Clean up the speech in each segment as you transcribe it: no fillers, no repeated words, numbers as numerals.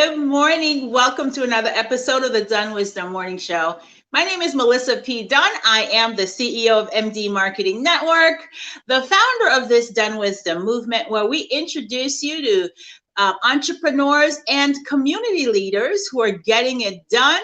Good morning. Welcome to another episode of the DunnWisdom Morning Show. My name is Melissa P. Dunn. I am the CEO of MD Marketing Network, the founder of this DunnWisdom movement, where we introduce you to entrepreneurs and community leaders who are getting it done.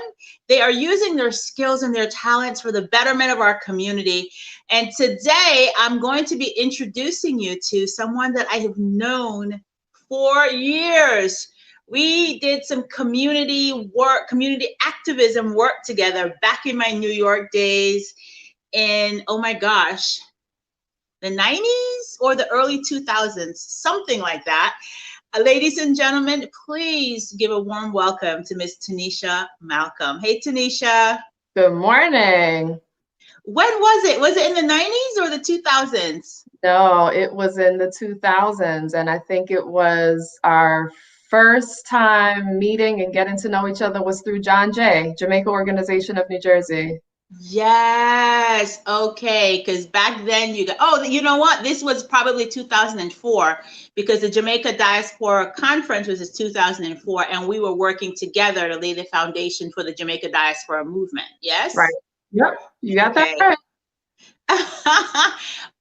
They are using their skills and their talents for the betterment of our community. And today I'm going to be introducing you to someone that I have known for years. We did some community work, community activism work together back in my New York days in, oh my gosh, the 90s or the early 2000s, something like that. Ladies and gentlemen, please give a warm welcome to Miss Tanisha Malcolm. Hey, Tanisha. Good morning. When was it? Was it in the 90s or the 2000s? No, it was in the 2000s, and I think it was our first time meeting and getting to know each other was through John Jay, Jamaica Organization of New Jersey. Yes. Okay. Because back then you know what? This was probably 2004 because the Jamaica Diaspora Conference was in 2004 and we were working together to lay the foundation for the Jamaica Diaspora movement. Yes? Right. Yep. You got that right.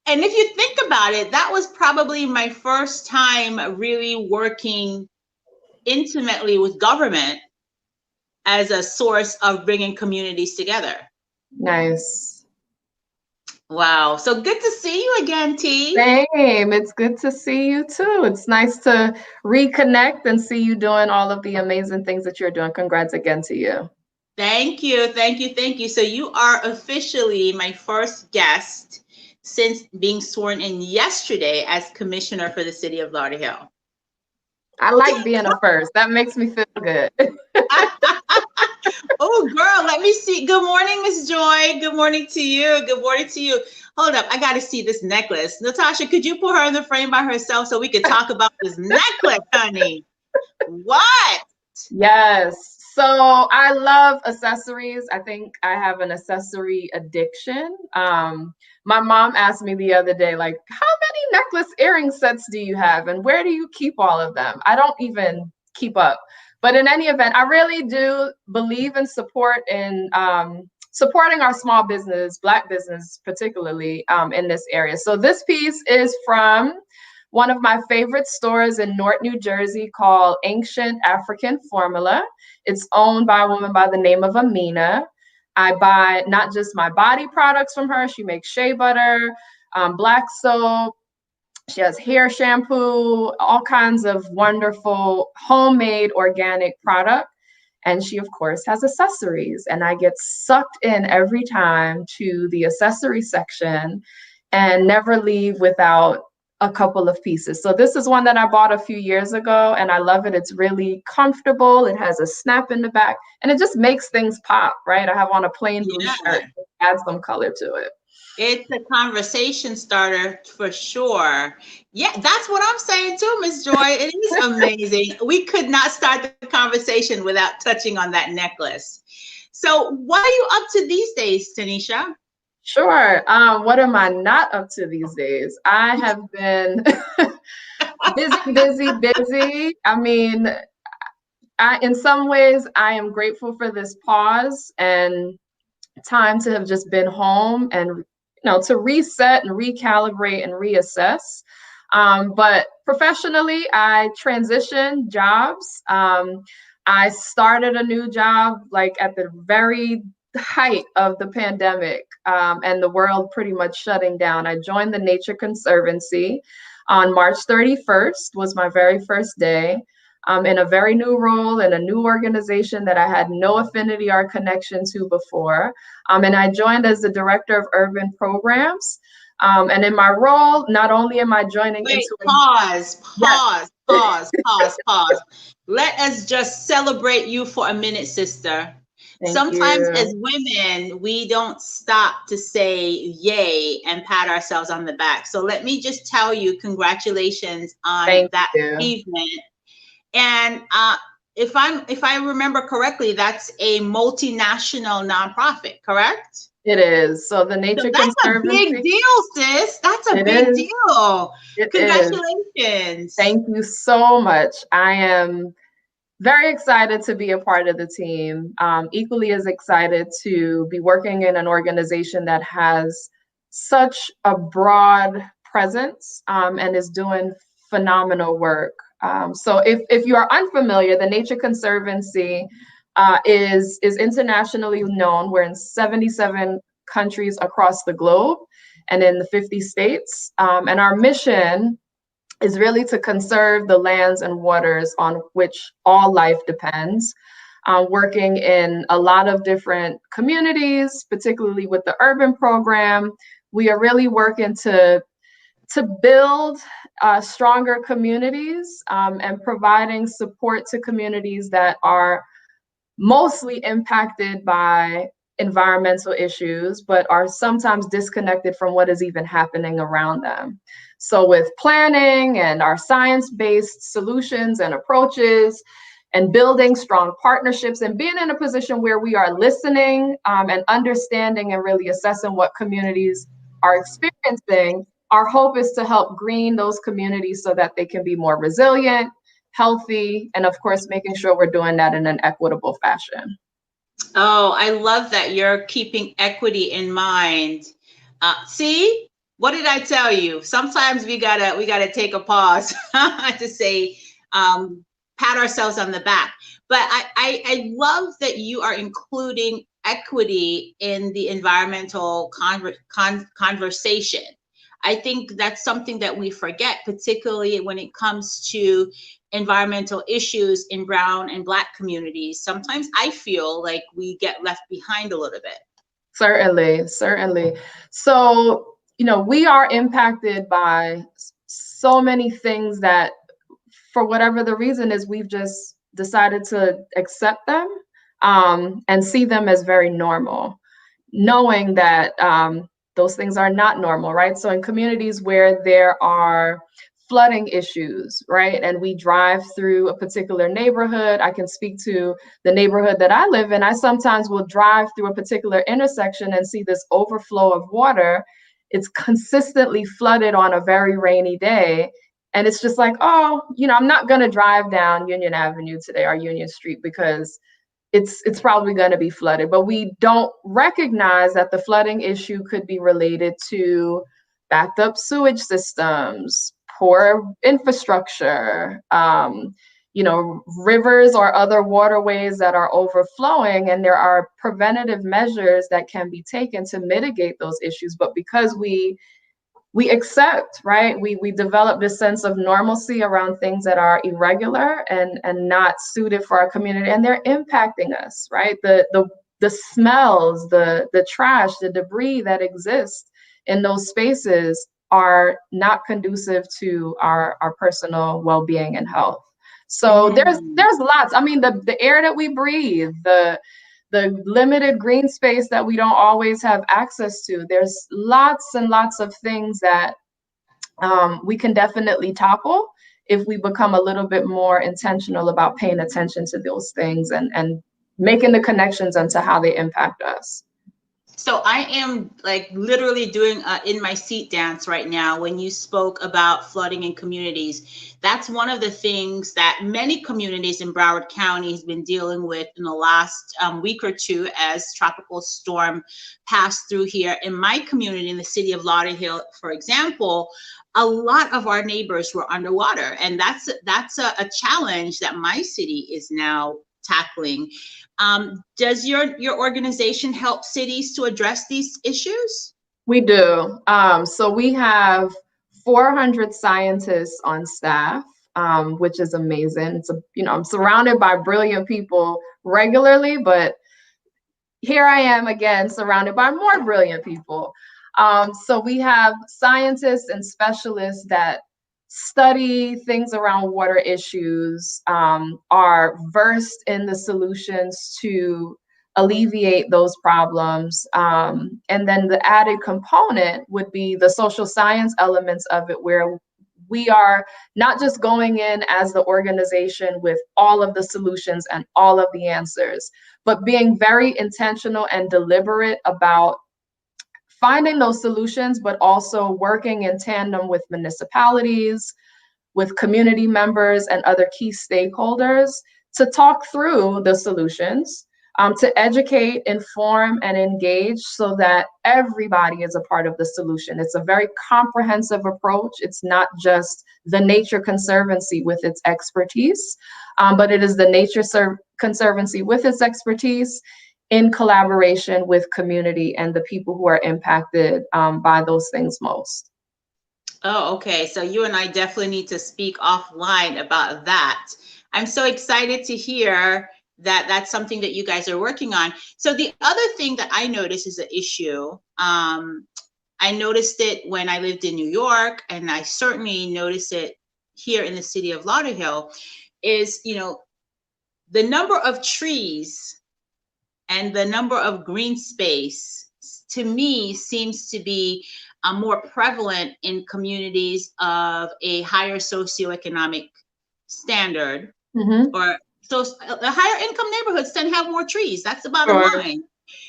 And if you think about it, that was probably my first time really working intimately with government as a source of bringing communities together. Nice. Wow. So good to see you again, T. Same. It's good to see you too. It's nice to reconnect and see you doing all of the amazing things that you're doing. Congrats again to you. Thank you. Thank you. Thank you. So you are officially my first guest since being sworn in yesterday as commissioner for the city of Lauderdale. I like being a first. That makes me feel good. Oh, girl, let me see. Good morning, Miss Joy. Good morning to you. Good morning to you. Hold up. I got to see this necklace. Natasha, could you put her in the frame by herself so we could talk about this necklace, honey? What? Yes. So I love accessories. I think I have an accessory addiction. My mom asked me the other day, like, how many necklace earring sets do you have? And where do you keep all of them? I don't even keep up. But in any event, I really do believe in supporting our small business, Black business particularly in this area. So this piece is from one of my favorite stores in Newark, New Jersey called Ancient African Formula. It's owned by a woman by the name of Amina. I buy not just my body products from her. She makes shea butter, black soap. She has hair shampoo, all kinds of wonderful homemade organic product. And she, of course, has accessories. And I get sucked in every time to the accessory section and never leave without a couple of pieces. So this is one that I bought a few years ago and I love it. It's really comfortable. It has a snap in the back and it just makes things pop, right? I have on a plain blue shirt, add some color to it. It's a conversation starter for sure. Yeah, that's what I'm saying too, Miss Joy. It is amazing. We could not start the conversation without touching on that necklace. So what are you up to these days, Tanisha? Sure. What am I not up to these days? I have been busy. I mean, in some ways, I am grateful for this pause and time to have just been home and, to reset and recalibrate and reassess. But professionally, I transitioned jobs. I started a new job like at the very height of the pandemic and the world pretty much shutting down. I joined the Nature Conservancy on March 31st was my very first day in a very new role in a new organization that I had no affinity or connection to before. And I joined as the Director of Urban Programs. And in my role, not only am I joining into pause. Let us just celebrate you for a minute, sister. Sometimes as women, we don't stop to say yay and pat ourselves on the back. So let me just tell you, congratulations on that achievement. And if I remember correctly, that's a multinational nonprofit, correct? It is. So the Nature Conservancy. That's a big deal, sis. That's a big deal. Congratulations. Thank you so much. I am Very excited to be a part of the team. Equally as excited to be working in an organization that has such a broad presence and is doing phenomenal work. So if you are unfamiliar, the Nature Conservancy is internationally known. We're in 77 countries across the globe and in the 50 states. And our mission is really to conserve the lands and waters on which all life depends. Working in a lot of different communities, particularly with the urban program, we are really working to build stronger communities and providing support to communities that are mostly impacted by environmental issues, but are sometimes disconnected from what is even happening around them. So with planning and our science-based solutions and approaches and building strong partnerships and being in a position where we are listening and understanding and really assessing what communities are experiencing, our hope is to help green those communities so that they can be more resilient, healthy, and of course, making sure we're doing that in an equitable fashion. Oh, I love that you're keeping equity in mind. See, what did I tell you? Sometimes we gotta take a pause to say, pat ourselves on the back. But I love that you are including equity in the environmental conversation. I think that's something that we forget, particularly when it comes to environmental issues in brown and Black communities. Sometimes I feel like we get left behind a little bit. Certainly, certainly. So, we are impacted by so many things that, for whatever the reason is, we've just decided to accept them and see them as very normal, knowing that those things are not normal, right? So in communities where there are flooding issues, right? And we drive through a particular neighborhood. I can speak to the neighborhood that I live in. I sometimes will drive through a particular intersection and see this overflow of water. It's consistently flooded on a very rainy day. And it's just like, oh, I'm not going to drive down Union Avenue today or Union Street because it's probably going to be flooded. But we don't recognize that the flooding issue could be related to backed up sewage systems, poor infrastructure, rivers or other waterways that are overflowing, and there are preventative measures that can be taken to mitigate those issues. But because we accept, right? We develop this sense of normalcy around things that are irregular and not suited for our community, and they're impacting us, right? The smells, the trash, the debris that exists in those spaces are not conducive to our personal well-being and health. So there's lots. I mean, the air that we breathe, the limited green space that we don't always have access to. There's lots and lots of things that we can definitely tackle if we become a little bit more intentional about paying attention to those things and making the connections into how they impact us. So I am like literally doing in my seat dance right now when you spoke about flooding in communities. That's one of the things that many communities in Broward County has been dealing with in the last week or two as tropical storm passed through here. In my community, in the city of Lauderdale, for example, a lot of our neighbors were underwater, and that's a challenge that my city is now tackling. Does your organization help cities to address these issues? We do. So we have 400 scientists on staff, which is amazing. I'm surrounded by brilliant people regularly, but here I am again, surrounded by more brilliant people. So we have scientists and specialists that study things around water issues, are versed in the solutions to alleviate those problems. And then the added component would be the social science elements of it, where we are not just going in as the organization with all of the solutions and all of the answers, but being very intentional and deliberate about finding those solutions, but also working in tandem with municipalities, with community members and other key stakeholders to talk through the solutions, to educate, inform, and engage so that everybody is a part of the solution. It's a very comprehensive approach. It's not just the Nature Conservancy with its expertise, but it is the Nature Conservancy with its expertise in collaboration with community and the people who are impacted by those things most. Oh, okay. So you and I definitely need to speak offline about that. I'm so excited to hear that that's something that you guys are working on. So the other thing that I noticed is an issue. I noticed it when I lived in New York, and I certainly noticed it here in the city of Lauderhill, is, the number of trees and the number of green space, to me, seems to be more prevalent in communities of a higher socioeconomic standard, or so the higher income neighborhoods tend to have more trees. That's the bottom line.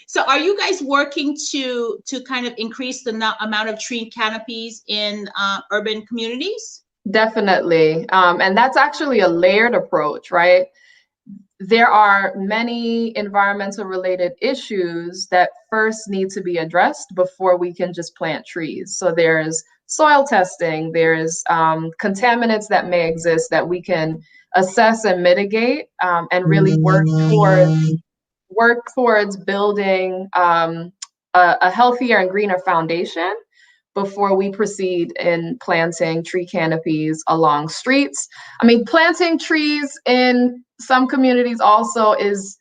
So are you guys working to kind of increase the amount of tree canopies in urban communities? Definitely. And that's actually a layered approach, right? There are many environmental related issues that first need to be addressed before we can just plant trees. So there's soil testing, there's contaminants that may exist that we can assess and mitigate, and really work towards building a healthier and greener foundation before we proceed in planting tree canopies along streets. I mean, planting trees in some communities also is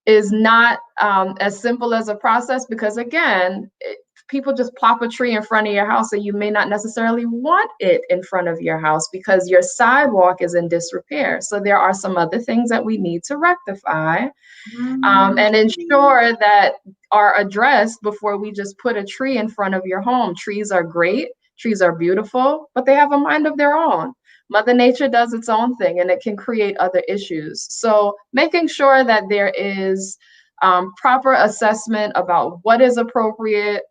not as simple as a process, because again, people just plop a tree in front of your house and you may not necessarily want it in front of your house because your sidewalk is in disrepair. So there are some other things that we need to rectify and ensure that are addressed before we just put a tree in front of your home. Trees are great, trees are beautiful, but they have a mind of their own. Mother Nature does its own thing, and it can create other issues. So making sure that there is proper assessment about what is appropriate,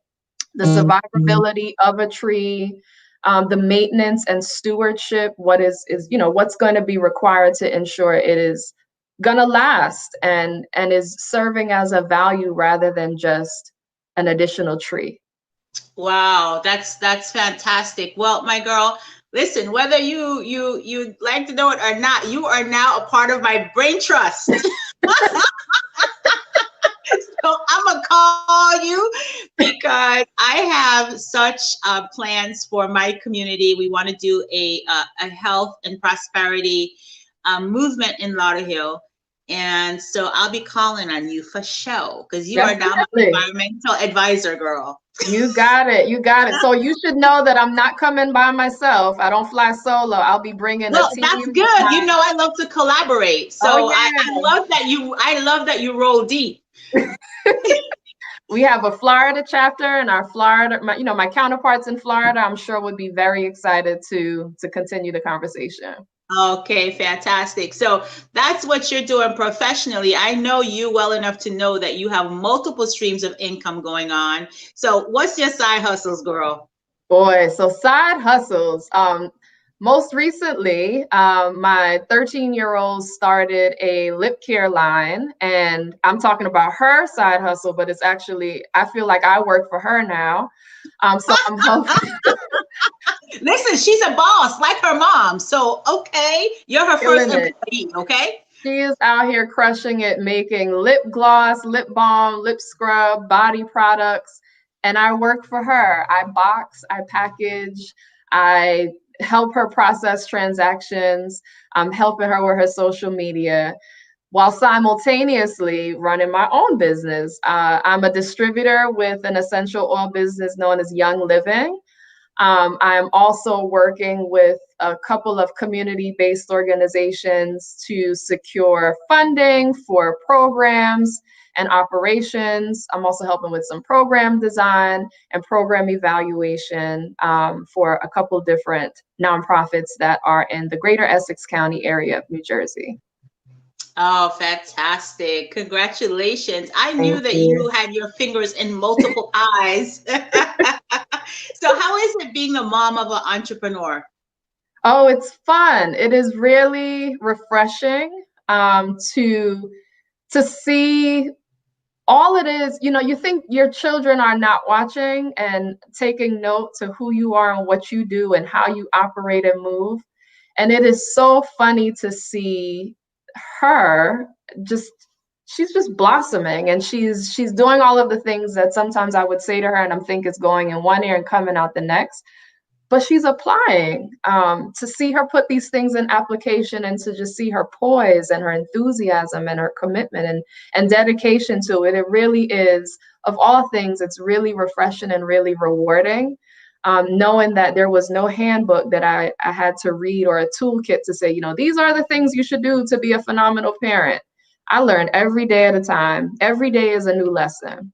the survivability of a tree, the maintenance and stewardship, what's going to be required to ensure it is gonna last and is serving as a value rather than just an additional tree. Wow, that's fantastic. Well, my girl, listen, whether you like to know it or not, you are now a part of my brain trust. So I'm gonna call you because I have such plans for my community. We want to do a health and prosperity movement in Lauderhill. And so I'll be calling on you for show, because you are now my environmental advisor, girl. You got it. You got it. So you should know that I'm not coming by myself. I don't fly solo. I'll be bringing a team. That's good. I love to collaborate. So I love that you roll deep. We have a Florida chapter, and our Florida, my counterparts in Florida, I'm sure would be very excited to continue the conversation. Okay, fantastic. So that's what you're doing professionally. I know you well enough to know that you have multiple streams of income going on. So what's your side hustles, girl? Boy, so side hustles. Most recently, my 13-year-old started a lip care line, and I'm talking about her side hustle, but it's actually, I feel like I work for her now. So I'm hoping. Listen, she's a boss like her mom. So, okay, you're her first employee, okay? She is out here crushing it, making lip gloss, lip balm, lip scrub, body products, and I work for her. I box, I package, I help her process transactions. I'm helping her with her social media while simultaneously running my own business. I'm a distributor with an essential oil business known as Young Living. I'm also working with a couple of community-based organizations to secure funding for programs and operations. I'm also helping with some program design and program evaluation for a couple different nonprofits that are in the greater Essex County area of New Jersey. Oh, fantastic. Congratulations. I knew that you had your fingers in multiple pies. So how is it being a mom of an entrepreneur? Oh, it's fun. It is really refreshing. to see all it is. You think your children are not watching and taking note to who you are and what you do and how you operate and move. And it is so funny to see her she's just blossoming, and she's doing all of the things that sometimes I would say to her and I'm think it's going in one ear and coming out the next. But she's applying. To see her put these things in application and to just see her poise and her enthusiasm and her commitment and dedication to it, it really is, of all things, it's really refreshing and really rewarding. Knowing that there was no handbook that I had to read or a toolkit to say, these are the things you should do to be a phenomenal parent. I learn every day at a time. Every day is a new lesson.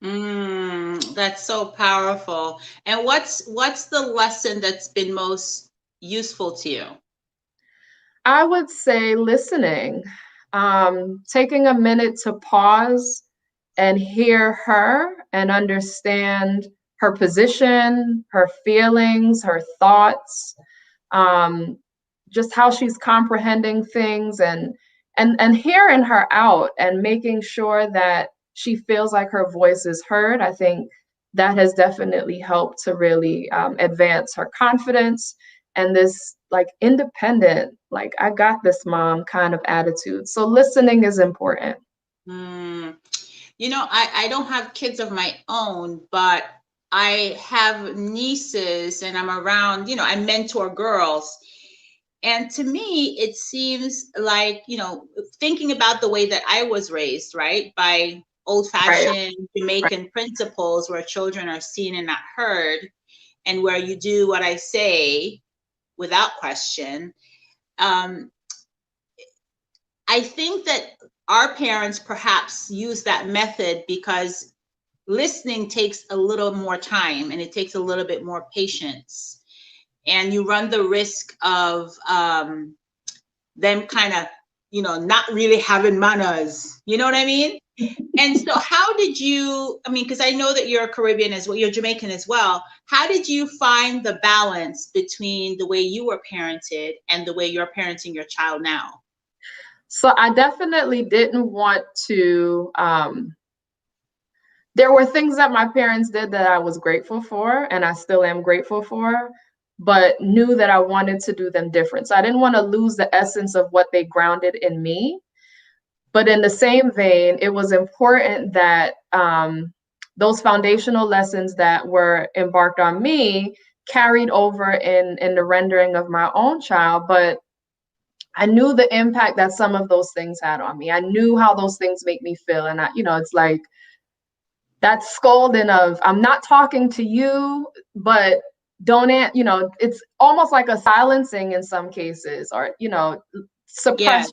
That's so powerful. And what's the lesson that's been most useful to you? I would say listening, taking a minute to pause and hear her and understand her position, her feelings, her thoughts, just how she's comprehending things, and hearing her out and making sure that she feels like her voice is heard. I think that has definitely helped to really advance her confidence and this independent, I got this, mom kind of attitude. So listening is important. I don't have kids of my own, but I have nieces and I'm around, I mentor girls. And to me, it seems like, thinking about the way that I was raised, right, by old-fashioned Jamaican principles where children are seen and not heard, and where you do what I say without question. I think that our parents perhaps use that method because listening takes a little more time and it takes a little bit more patience. And you run the risk of them kind of, not really having manners. You know what I mean? And so how did you, because I know that you're Caribbean as well, you're Jamaican as well. How did you find the balance between the way you were parented and the way you're parenting your child now? So I definitely didn't want to, there were things that my parents did that I was grateful for, and I still am grateful for, but knew that I wanted to do them different. So I didn't want to lose the essence of what they grounded in me. But in the same vein, it was important that those foundational lessons that were embarked on me carried over in the rendering of my own child. But I knew the impact that some of those things had on me. I knew how those things make me feel. And it's like that scolding of, I'm not talking to you, but don't, it's almost like a silencing in some cases, or, suppression,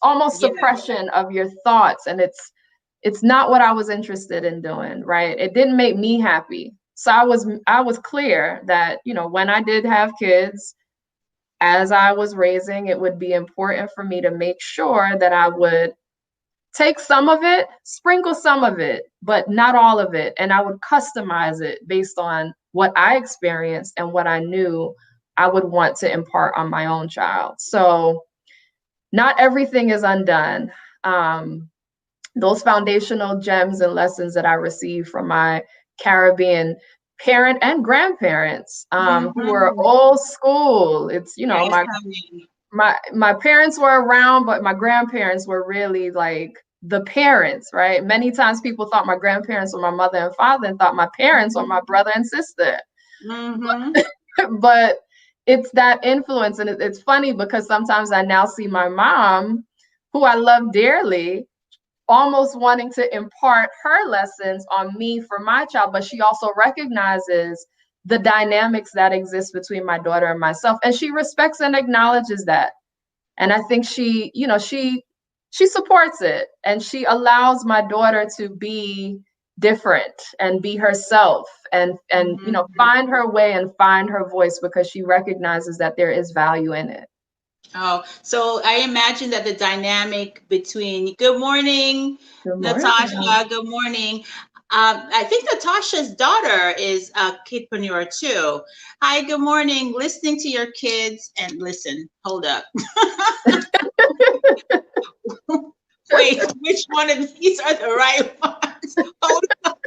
almost suppression of your thoughts. And it's not what I was interested in doing, right? It didn't make me happy. So I was clear that, when I did have kids, as I was raising, it would be important for me to make sure that I would take some of it, sprinkle some of it, but not all of it. And I would customize it based on what I experienced and what I knew I would want to impart on my own child. So not everything is undone. Those foundational gems and lessons that I received from my Caribbean parent and grandparents, who were old school. It's, my parents were around, but my grandparents were really like the parents, right? Many times people thought my grandparents were my mother and father and thought my parents were my brother and sister. But it's that influence. And it's funny because sometimes I now see my mom, who I love dearly, almost wanting to impart her lessons on me for my child, but she also recognizes the dynamics that exist between my daughter and myself. And she respects and acknowledges that. And I think she supports it, and she allows my daughter to be different and be herself and find her way and find her voice, because she recognizes that there is value in it. Oh, so I imagine that the dynamic between, good morning, Natasha, good morning. I think Natasha's daughter is a kidpreneur too. Hi, good morning. Listening to your kids and listen, hold up. Wait, which one of these are the right ones? Hold up.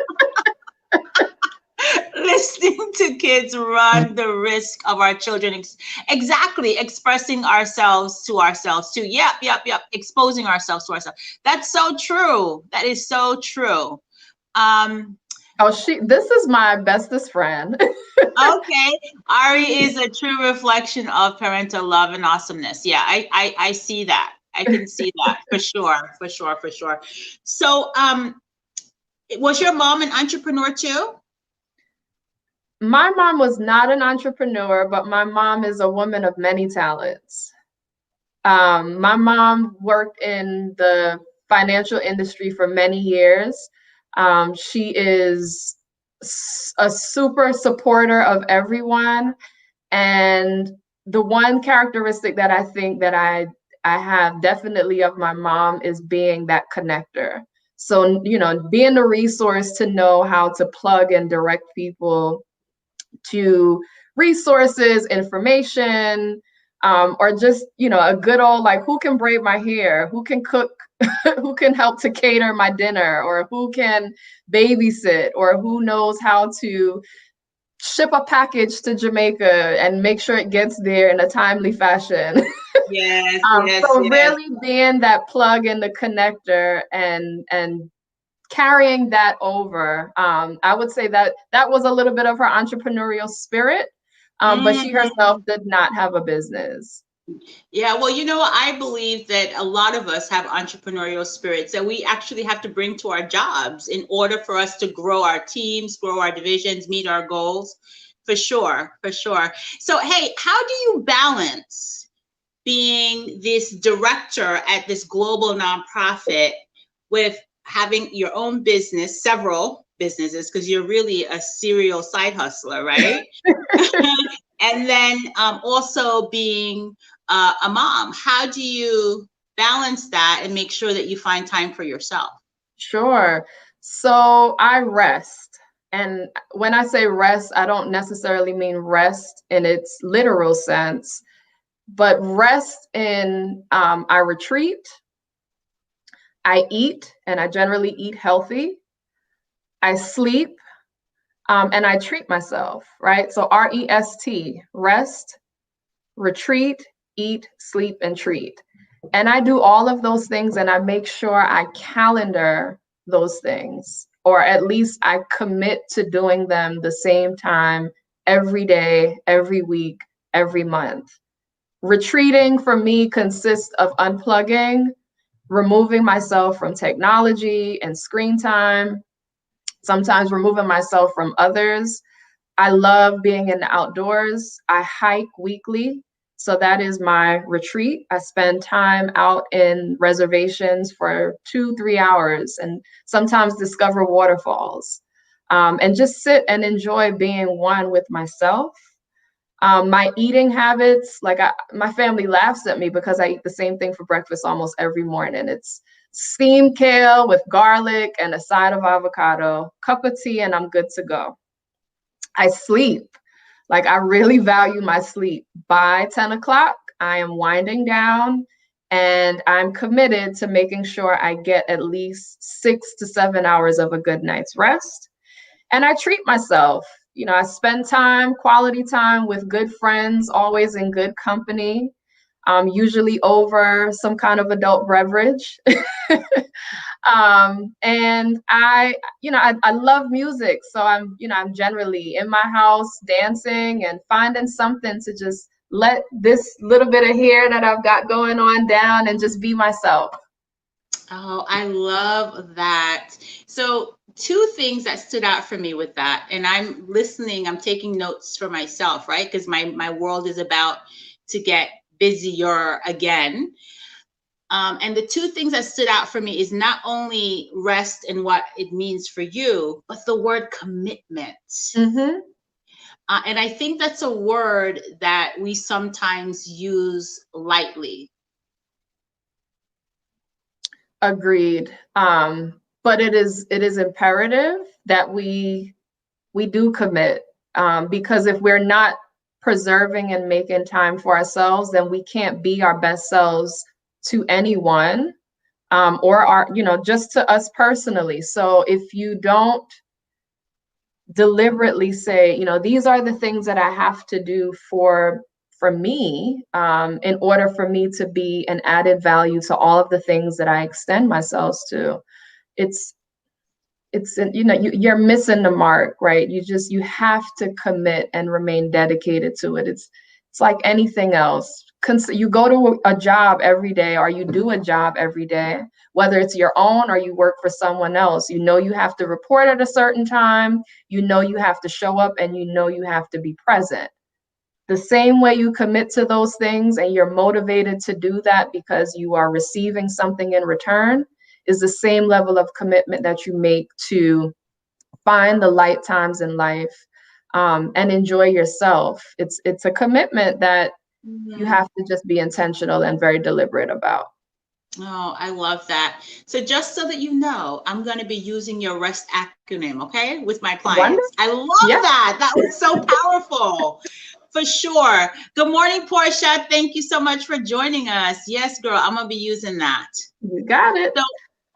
Listening to kids run the risk of our children exactly expressing ourselves to ourselves too. Yep. Exposing ourselves to ourselves. That's so true. That is so true. This is my bestest friend. Okay. Ari is a true reflection of parental love and awesomeness. Yeah, I see that. I can see that for sure. So, was your mom an entrepreneur too? My mom was not an entrepreneur, but my mom is a woman of many talents. My mom worked in the financial industry for many years. She is a super supporter of everyone. And the one characteristic that I think that I have definitely of my mom is being that connector. So, being the resource to know how to plug and direct people to resources, information, or just, a good old, like, who can braid my hair, who can cook, who can help to cater my dinner, or who can babysit, or who knows how to ship a package to Jamaica and make sure it gets there in a timely fashion. Yes. So really being that plug and the connector and carrying that over, I would say that was a little bit of her entrepreneurial spirit, but she herself did not have a business. Yeah, well, I believe that a lot of us have entrepreneurial spirits that we actually have to bring to our jobs in order for us to grow our teams, grow our divisions, meet our goals. For sure. So, hey, how do you balance being this director at this global nonprofit with having your own business, several businesses, because you're really a serial side hustler, right? And then also being a mom. How do you balance that and make sure that you find time for yourself? Sure. So I rest. And when I say rest, I don't necessarily mean rest in its literal sense, but rest in I retreat, I eat, and I generally eat healthy, I sleep, and I treat myself, right? So REST, rest, retreat, eat, sleep, and treat. And I do all of those things and I make sure I calendar those things, or at least I commit to doing them the same time every day, every week, every month. Retreating for me consists of unplugging, removing myself from technology and screen time, sometimes removing myself from others. I love being in the outdoors. I hike weekly. So that is my retreat. I spend time out in reservations for 2-3 hours and sometimes discover waterfalls, and just sit and enjoy being one with myself. My eating habits, my family laughs at me because I eat the same thing for breakfast almost every morning. It's steamed kale with garlic and a side of avocado, cup of tea, and I'm good to go. I sleep. I really value my sleep. By 10 o'clock, I am winding down and I'm committed to making sure I get at least 6 to 7 hours of a good night's rest. And I treat myself. I spend quality time with good friends, always in good company, usually over some kind of adult beverage. And I love music. So I'm generally in my house dancing and finding something to just let this little bit of hair that I've got going on down and just be myself. Oh, I love that. So, two things that stood out for me with that, and I'm listening, I'm taking notes for myself, right? Because my world is about to get busier again. And the two things that stood out for me is not only rest and what it means for you, but the word commitment. Mm-hmm. And I think that's a word that we sometimes use lightly. Agreed. but it is imperative that we do commit, because if we're not preserving and making time for ourselves, then we can't be our best selves to anyone, or our, just to us personally. So if you don't deliberately say, these are the things that I have to do for me, in order for me to be an added value to all of the things that I extend myself to, it's you're missing the mark, right? You have to commit and remain dedicated to it. It's like anything else. You go to a job every day, or you do a job every day, whether it's your own or you work for someone else. You have to report at a certain time, you have to show up, and you have to be present. The same way you commit to those things and you're motivated to do that because you are receiving something in return, is the same level of commitment that you make to find the light times in life, and enjoy yourself. It's a commitment that you have to just be intentional and very deliberate about. Oh, I love that. So just so that you know, I'm going to be using your REST acronym, okay, with my clients. Wonderful. I love that. That was so powerful. For sure. Good morning, Portia. Thank you so much for joining us. Yes, girl, I'm going to be using that. You got it. So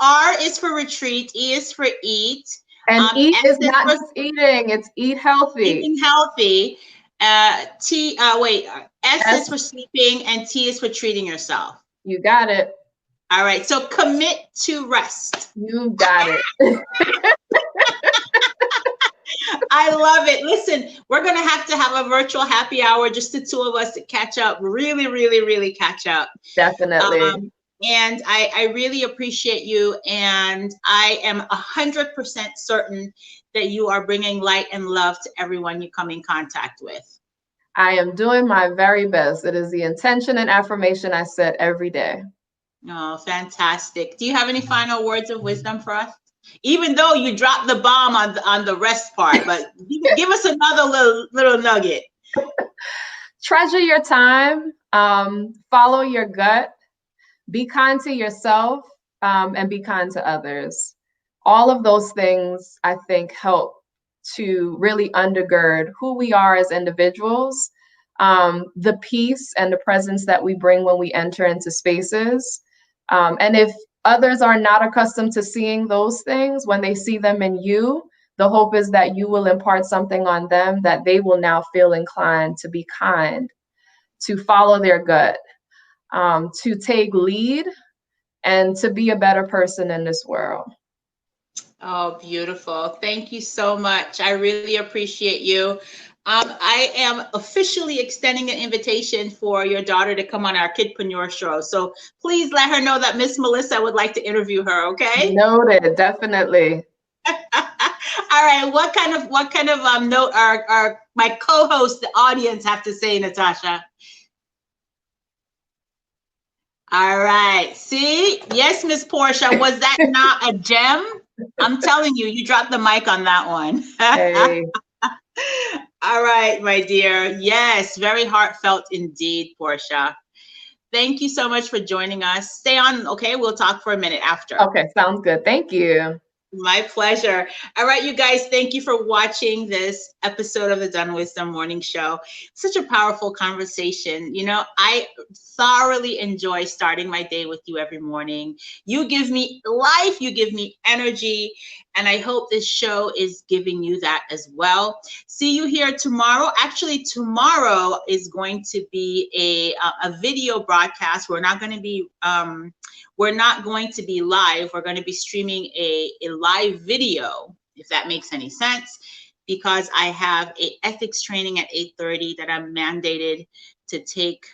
R is for retreat. E is for eat. And eat is not just eating, it's eat healthy. Eating healthy. S is for sleeping, and T is for treating yourself. You got it. All right. So commit to rest. You got it. I love it. Listen, we're going to have a virtual happy hour, just the two of us, to catch up, really, really, really catch up. Definitely. And I really appreciate you. And I am 100% certain that you are bringing light and love to everyone you come in contact with. I am doing my very best. It is the intention and affirmation I set every day. Oh, fantastic. Do you have any final words of wisdom for us? Even though you dropped the bomb on the rest part, but give us another little nugget. Treasure your time, follow your gut, be kind to yourself, and be kind to others. All of those things, I think, help to really undergird who we are as individuals, the peace and the presence that we bring when we enter into spaces. And if others are not accustomed to seeing those things, when they see them in you, the hope is that you will impart something on them that they will now feel inclined to be kind, to follow their gut, to take lead, and to be a better person in this world. Oh, beautiful. Thank you so much. I really appreciate you. I am officially extending an invitation for your daughter to come on our Kidpreneur show. So please let her know that Miss Melissa would like to interview her, okay? Noted, definitely. All right, what kind of note are my co-host, the audience, have to say, Natasha? All right, see? Yes, Miss Portia, was that not a gem? I'm telling you, you dropped the mic on that one. Hey. All right, my dear. Yes, very heartfelt indeed, Portia. Thank you so much for joining us. Stay on, okay? We'll talk for a minute after. Okay, sounds good. Thank you. My pleasure. All right, you guys, thank you for watching this episode of the DunnWisdom Morning Show. Such a powerful conversation. You know, I thoroughly enjoy starting my day with you every morning. You give me life, you give me energy, and I hope this show is giving you that as well. See you here tomorrow. Actually, tomorrow is going to be a video broadcast. We're not going to be live. We're going to be streaming a live video, if that makes any sense, because I have an ethics training at 8:30 that I'm mandated to take.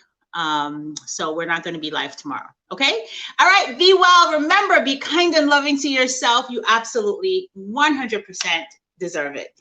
So we're not going to be live tomorrow. Okay. All right. Be well. Remember, be kind and loving to yourself. You absolutely 100% deserve it.